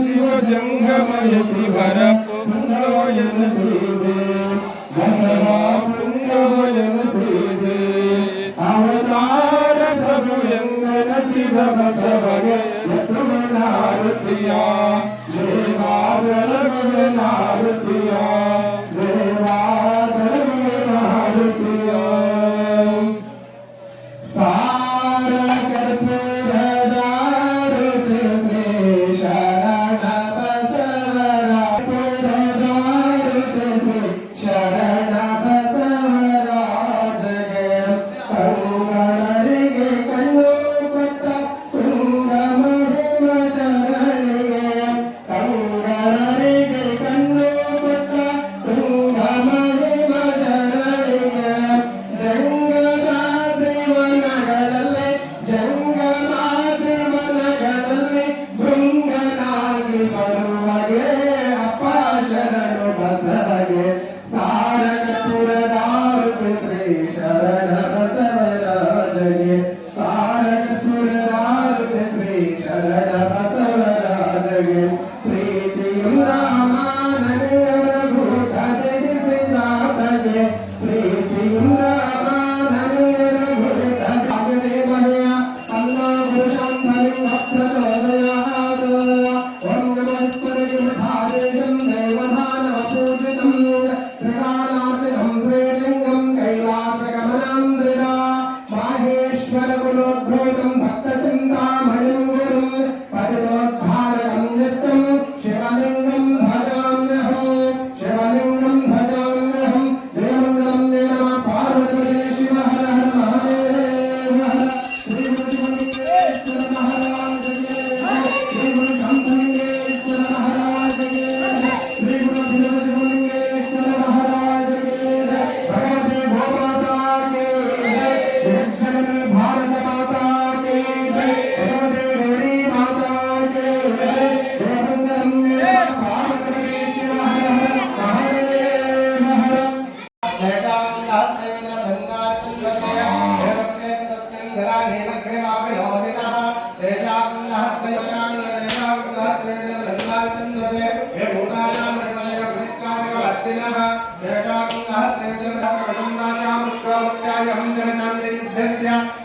ಶಿವ ಜಂಗಮಯತಿ ವರ ಪುಂಗವಯನ ಸೀದೆ ಪುಂಗವಯನ ಸೀದೆ ಅವತಾರ ಪ್ರಭು ಎಂಗನಸಿದ ಬಸವಗೆ ತುಮನಾರುತಿಯ ದೇವಾರನಾರುತಿಯ ದೇವಾರನಾರುತಿಯ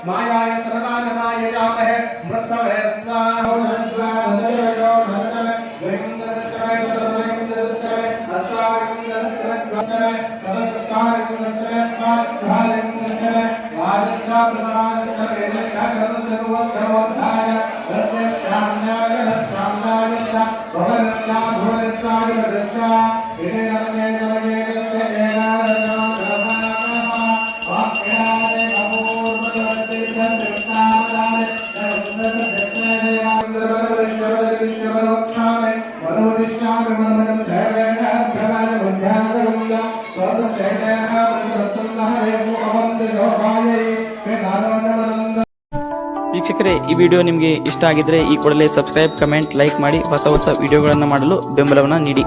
मायाय सर्वानमाय जामहे मृत्तवे स्वाहो नन्वादयो नन्दमे विमन्ददस्तवे सर्वविमन्ददस्तवे अस्ताविमन्ददस्तवे सदसत्कारिमन्ददस्तवे स्वाधारिमन्ददस्तवे वादित्रा प्रसादस्तवे नक्काकरसर्वोत्तमोद्धाय तस्य श्याम्नाय श्याम्नाय भवनस्या भुवनस्याय वदस्या इने नमये नमये नमये ವೀಕ್ಷಕರೇ, ಈ ವಿಡಿಯೋ ನಿಮಗೆ ಇಷ್ಟ ಆಗಿದ್ರೆ ಈ ಕೂಡಲೇ ಸಬ್ಸ್ಕ್ರೈಬ್, ಕಮೆಂಟ್, ಲೈಕ್ ಮಾಡಿ ಹೊಸ ಹೊಸ ವಿಡಿಯೋಗಳನ್ನು ಮಾಡಲು ಬೆಂಬಲವನ್ನು ನೀಡಿ.